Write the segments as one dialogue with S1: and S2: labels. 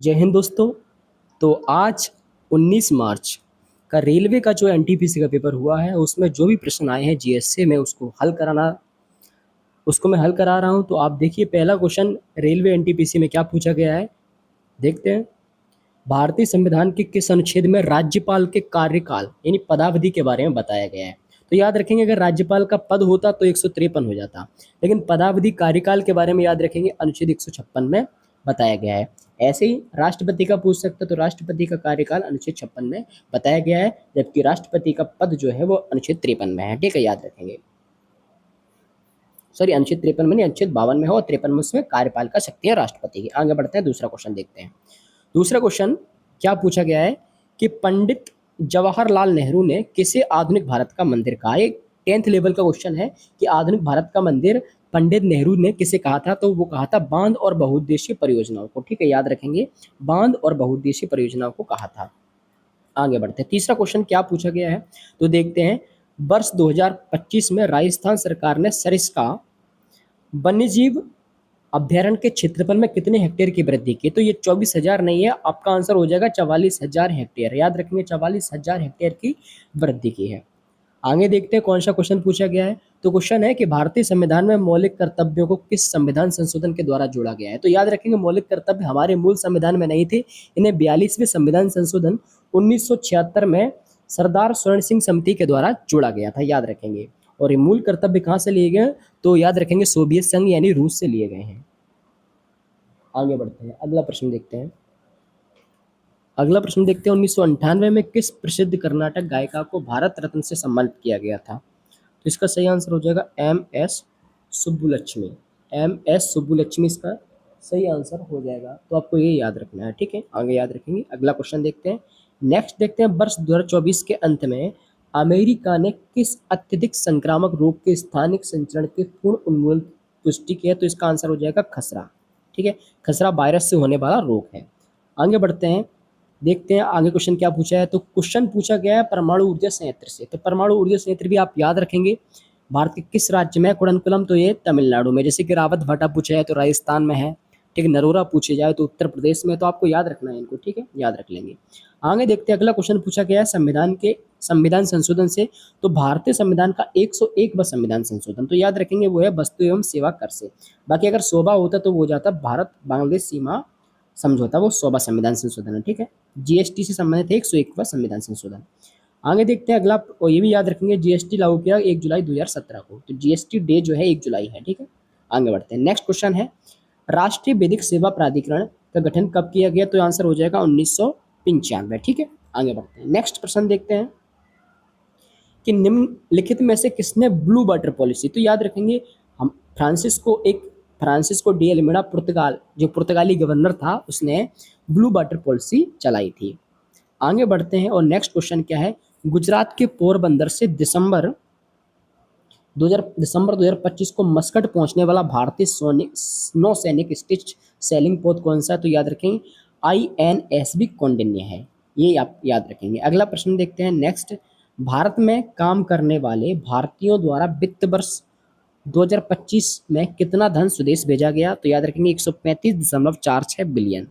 S1: जय हिंद दोस्तों। तो आज 19 मार्च का रेलवे का जो एनटीपीसी का पेपर हुआ है उसमें जो भी प्रश्न आए हैं जीएस से मैं उसको मैं हल करा रहा हूं। तो आप देखिए पहला क्वेश्चन रेलवे एनटीपीसी में क्या पूछा गया है, देखते हैं। भारतीय संविधान के किस अनुच्छेद में राज्यपाल के कार्यकाल यानी पदावधि के बारे में बताया गया है। तो याद रखेंगे अगर राज्यपाल का पद होता तो 153 हो जाता, लेकिन पदावधि कार्यकाल के बारे में याद रखेंगे अनुच्छेद 156 में बताया गया है। ऐसे ही राष्ट्रपति का पूछ सकते तो राष्ट्रपति का कार्यकाल अनुच्छेद 56 में बताया गया है, जबकि राष्ट्रपति का पद जो है वो अनुच्छेद 53 में है। ठीक है, याद रखेंगे। सॉरी, अनुच्छेद 53 में नहीं, अनुच्छेद 52 में हो और 53 में उसमें कार्यपाल का शक्ति है राष्ट्रपति की। आगे बढ़ते हैं, दूसरा क्वेश्चन देखते हैं। दूसरा क्वेश्चन क्या पूछा गया है कि पंडित जवाहरलाल नेहरू ने किसे आधुनिक भारत का मंदिर कहा। एक 10th लेवल का क्वेश्चन है कि आधुनिक भारत का मंदिर पंडित नेहरू ने किसे कहा था। तो वो कहा था बांध और बहुउद्देशीय परियोजनाओं को। ठीक है, याद रखेंगे, बांध और बहुउद्देशीय परियोजनाओं को कहा था। आगे बढ़ते हैं, तीसरा क्वेश्चन क्या पूछा गया है तो देखते हैं। वर्ष 2025 में राजस्थान सरकार ने सरिस्का वन्यजीव अभ्यारण्य के क्षेत्रफल में कितने हेक्टेयर की वृद्धि की। तो ये 24,000 नहीं है, आपका आंसर हो जाएगा 44,000 हेक्टेयर। याद रखेंगे, 44,000 हेक्टेयर की वृद्धि की है। आगे देखते हैं कौन सा क्वेश्चन पूछा गया है। तो क्वेश्चन है कि भारतीय संविधान में मौलिक कर्तव्यों को किस संविधान संशोधन के द्वारा जोड़ा गया है। तो याद रखेंगे मौलिक कर्तव्य हमारे मूल संविधान में नहीं थे, इन्हें 42वें संविधान संशोधन 1976 में सरदार स्वर्ण सिंह समिति के द्वारा जोड़ा गया था। याद रखेंगे, और ये मूल कर्तव्य कहाँ से लिए गए तो याद रखेंगे सोवियत संघ यानी रूस से लिए गए हैं। आगे बढ़ते हैं, अगला प्रश्न देखते हैं। अगला प्रश्न देखते हैं, 1998 में किस प्रसिद्ध कर्नाटक गायिका को भारत रत्न से सम्मानित किया गया था। तो इसका सही आंसर हो जाएगा M S Subbulakshmi. M S Subbulakshmi इसका सही आंसर हो जाएगा। तो आपको ये याद रखना है, ठीक है, आगे याद रखेंगे। अगला क्वेश्चन देखते हैं। नेक्स्ट देखते हैं, वर्ष 2024 के अंत में अमेरिका ने किस अत्यधिक संक्रामक रोग के स्थानिक संचरण के पूर्ण उन्मूलन की पुष्टि की है। तो इसका आंसर हो जाएगा खसरा। ठीक है, खसरा वायरस से होने वाला रोग है। आगे बढ़ते हैं, देखते हैं आगे क्वेश्चन क्या पूछा है। तो क्वेश्चन पूछा गया है परमाणु ऊर्जा संयंत्र से। तो परमाणु ऊर्जा संयंत्र भी आप याद रखेंगे भारत के किस राज्य में है। कुडनकुलम तो ये तमिलनाडु में। जैसे कि रावत भाटा पूछा जाए तो राजस्थान में है। ठीक है, नरोरा पूछे जाए तो उत्तर प्रदेश में। तो आपको याद रखना है इनको, ठीक है, याद रख लेंगे। आगे देखते हैं, अगला क्वेश्चन पूछा गया है संविधान संशोधन से। तो भारतीय संविधान का 101वां संविधान संशोधन, तो याद रखेंगे वो है वस्तु एवं सेवा कर से। बाकी अगर 100वां होता तो वो हो जाता भारत बांग्लादेश सीमा समझौता, वो 100वां संविधान संशोधन है। ठीक है, जीएसटी से संबंधित है 101वां संविधान संशोधन। आगे देखते हैं अगला, और ये भी याद रखेंगे जीएसटी लागू किया 1 जुलाई 2017 को। तो जीएसटी डे जो है 1 जुलाई है। ठीक है, आगे बढ़ते हैं। नेक्स्ट क्वेश्चन है, राष्ट्रीय विधिक सेवा प्राधिकरण का गठन कब किया गया। तो आंसर हो जाएगा 1995। ठीक है, आगे बढ़ते हैं। नेक्स्ट प्रश्न देखते हैं कि निम्नलिखित में से किसने ब्लू वाटर पॉलिसी। तो याद रखेंगे हम फ्रांसिस्को डी एल्मेडा पुर्तगाल, जो पुर्तगाली गवर्नर था, उसने ब्लू वाटर पॉलिसी चलाई थी। आगे बढ़ते हैं, और नेक्स्ट क्वेश्चन क्या है। गुजरात के पोरबंदर से दिसंबर 2025 को मस्कट पहुंचने वाला भारतीय नौसैनिक स्टिच सेलिंग पोत कौन सा है। तो याद रखेंगे INSV कौंडिन्य है, ये आप याद रखेंगे। अगला प्रश्न देखते हैं। नेक्स्ट, भारत में काम करने वाले भारतीयों द्वारा वित्त वर्ष 2025 में कितना धन स्वदेश भेजा गया। तो याद रखेंगे 135.46 बिलियन।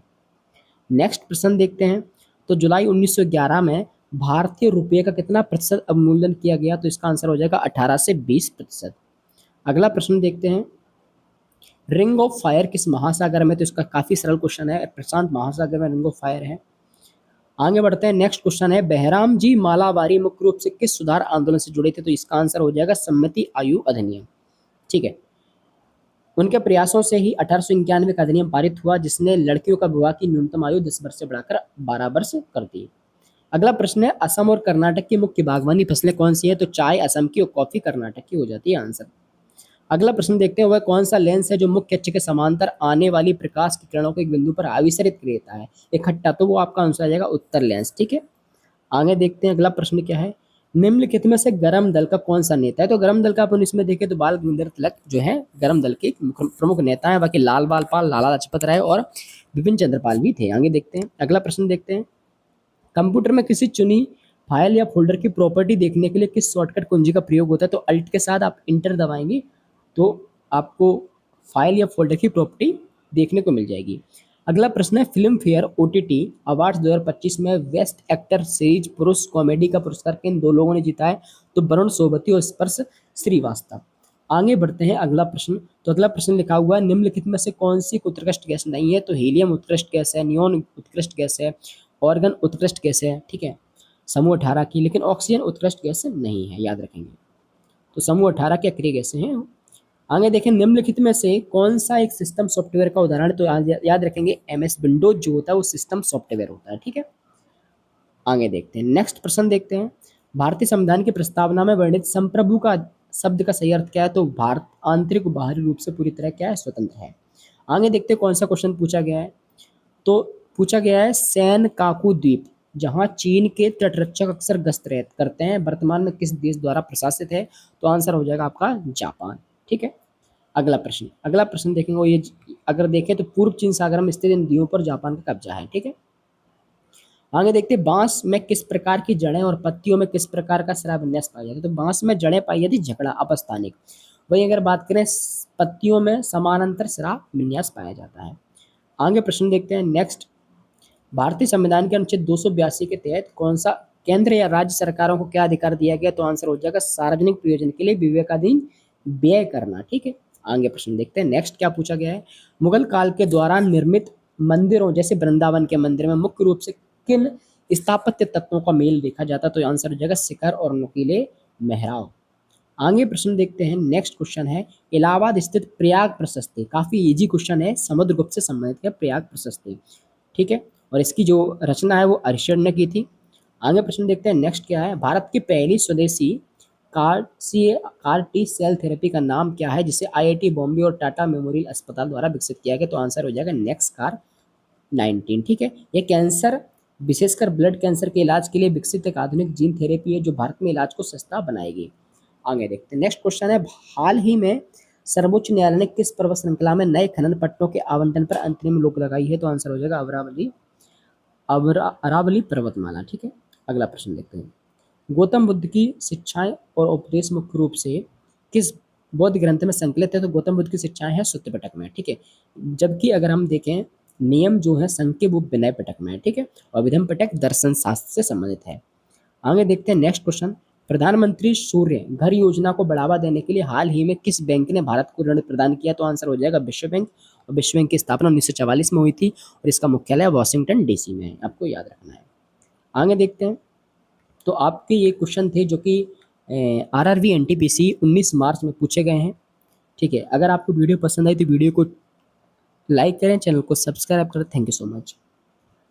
S1: नेक्स्ट प्रश्न देखते हैं। तो जुलाई 1911 में भारतीय रुपये का कितना प्रतिशत अवमूल्यन किया गया। तो इसका आंसर हो जाएगा 18 से 20%। अगला प्रश्न देखते हैं, रिंग ऑफ फायर किस महासागर में। तो इसका काफी सरल क्वेश्चन है, प्रशांत महासागर में रिंग ऑफ फायर है। आगे बढ़ते हैं, नेक्स्ट क्वेश्चन है, बहराम जी मालावारी मुख्य रूप से किस सुधार आंदोलन से जुड़े थे। तो इसका आंसर हो जाएगा सम्मति आयु अधिनियम। ठीक है, उनके प्रयासों से ही 1891 का अधिनियम पारित हुआ, जिसने लड़कियों का विवाह की न्यूनतम आयु 10 वर्ष से बढ़ाकर 12 वर्ष कर दी। अगला प्रश्न है, असम और कर्नाटक की मुख्य बागवानी फसलें कौन सी है। तो चाय असम की और कॉफी कर्नाटक की हो जाती है आंसर। अगला प्रश्न देखते हैं, वह कौन सा लेंस है जो मुख्य अक्ष के समांतर आने वाली प्रकाश की किरणों को एक बिंदु पर अभिसरित कर देता है इकट्ठा। तो वो आपका आंसर आ जाएगा उत्तर लेंस। ठीक है, आगे देखते हैं अगला प्रश्न क्या है। निम्नलिखित में से गर्म दल का कौन सा नेता है। तो गर्म दल का अपन इसमें देखें तो बाल गंगाधर तिलक जो है गर्म दल के प्रमुख नेता है। बाकी लाल बाल पाल, लाला लाजपत राय और विपिन चंद्र पाल भी थे। आगे देखते हैं, अगला प्रश्न देखते हैं, कंप्यूटर में किसी चुनी फाइल या फोल्डर की प्रॉपर्टी देखने के लिए किस शॉर्टकट कुंजी का प्रयोग होता है। तो अल्ट के साथ आप इंटर दबाएंगे तो आपको फाइल या फोल्डर की प्रॉपर्टी देखने को मिल जाएगी। अगला प्रश्न है, फिल्म फेयर ओटीटी अवार्ड्स 2025 में बेस्ट एक्टर सीरीज पुरुष कॉमेडी का पुरस्कार किन दो लोगों ने जीता है? तो वरुण सोबती और स्पर्श श्रीवास्तव। आगे बढ़ते हैं, अगला प्रश्न। तो अगला प्रश्न लिखा हुआ है, निम्नलिखित में से कौन सी उत्कृष्ट गैस नहीं है? तो हीलियम उत्कृष्ट गैस है, नियोन उत्कृष्ट गैस है, ऑर्गन उत्कृष्ट गैस है, ठीक है, समूह 18 की। लेकिन ऑक्सीजन उत्कृष्ट गैस नहीं है, याद रखेंगे। तो समूह 18 की अक्रिय गैसें हैं। आगे देखें, निम्नलिखित में से कौन सा एक सिस्टम सॉफ्टवेयर का उदाहरण है? तो याद रखेंगे एमएस विंडोज जो होता है वो सिस्टम सॉफ्टवेयर होता है, ठीक है। आगे देखते हैं, नेक्स्ट प्रश्न देखते हैं। भारतीय संविधान की प्रस्तावना में वर्णित संप्रभु का शब्द का सही अर्थ क्या है? तो भारत आंतरिक बाहरी रूप से पूरी तरह क्या है? स्वतंत्र है। आगे देखते हैं कौन सा क्वेश्चन पूछा गया है। तो पूछा गया है, सैन काकू द्वीप जहां चीन के तटरक्षक अक्सर गश्त करते हैं, वर्तमान में किस देश द्वारा प्रशासित है? तो आंसर हो जाएगा आपका जापान, ठीक है। अगला प्रश्न देखेंगे, ये अगर देखें तो पूर्व चीन सागर में स्थित इन द्वीपों पर जापान का कब्जा है, ठीक है। आगे देखते हैं, बांस में किस प्रकार की जड़ें और पत्तियों में किस प्रकार का सिरा विन्यास पाया जाता है? तो बांस में जड़ें पाई जाती झगड़ा अपस्थानिक। वही अगर बात करें पत्तियों में समानांतर सिरा विन्यास पाया जाता है। आगे प्रश्न देखते हैं, नेक्स्ट। भारतीय संविधान के अनुच्छेद 282 के तहत कौन सा केंद्र या राज्य सरकारों को क्या अधिकार दिया गया? तो आंसर हो जाएगा सार्वजनिक प्रयोजन के लिए विवेकाधीन व्यय करना, ठीक है। आगे प्रश्न देखते हैं, नेक्स्ट क्या पूछा गया है। मुगल काल के दौरान निर्मित मंदिरों जैसे वृंदावन के मंदिर में मुख्य रूप से किन स्थापत्य तत्वों का मेल देखा जाता? तो आंसर हो जाएगा शिखर और नुकीले मेहराब। आगे प्रश्न देखते हैं, नेक्स्ट क्वेश्चन है, इलाहाबाद स्थित प्रयाग प्रशस्ति, काफी इजी क्वेश्चन है, समुद्रगुप्त से संबंधित है प्रयाग प्रशस्ति, ठीक है। और इसकी जो रचना है वो अरिस्टो ने की थी। आगे प्रश्न देखते हैं, नेक्स्ट क्या है। भारत की पहली स्वदेशी कार टी सेल थेरेपी का नाम क्या है, जिसे आईआईटी बॉम्बे और टाटा मेमोरियल अस्पताल द्वारा विकसित किया गया? तो आंसर हो जाएगा नेक्स्ट कार 19, ठीक है। ये कैंसर, विशेषकर ब्लड कैंसर के इलाज के लिए विकसित एक आधुनिक जीन थेरेपी है जो भारत में इलाज को सस्ता बनाएगी। आगे देखते हैं, नेक्स्ट क्वेश्चन है, हाल ही में सर्वोच्च न्यायालय ने किस पर्वत श्रृंखला में नए खनन पट्टों के आवंटन पर अंतरिम रोक लगाई है? तो आंसर हो जाएगा अरावली पर्वतमाला, ठीक है। अगला प्रश्न देखते हैं, गौतम बुद्ध की शिक्षाएं और उपदेश मुख्य रूप से किस बौद्ध ग्रंथ में संकलित है? तो गौतम बुद्ध की शिक्षाएं हैं सूत्र पिटक में, ठीक है। जबकि अगर हम देखें नियम जो है संघ के वो विनय पिटक में है, ठीक है, और विधम पिटक दर्शन शास्त्र से संबंधित है। आगे देखते हैं, नेक्स्ट क्वेश्चन। प्रधानमंत्री सूर्य घर योजना को बढ़ावा देने के लिए हाल ही में किस बैंक ने भारत को ऋण प्रदान किया? तो आंसर हो जाएगा विश्व बैंक। और विश्व बैंक की स्थापना 1944 में हुई थी और इसका मुख्यालय वाशिंगटन डीसी में है, आपको याद रखना है। आगे देखते हैं, तो आपके ये क्वेश्चन थे जो कि आरआरबी एनटीपीसी 19 मार्च में पूछे गए हैं, ठीक है। अगर आपको वीडियो पसंद आई तो वीडियो को लाइक करें, चैनल को सब्सक्राइब करें। Thank you so much.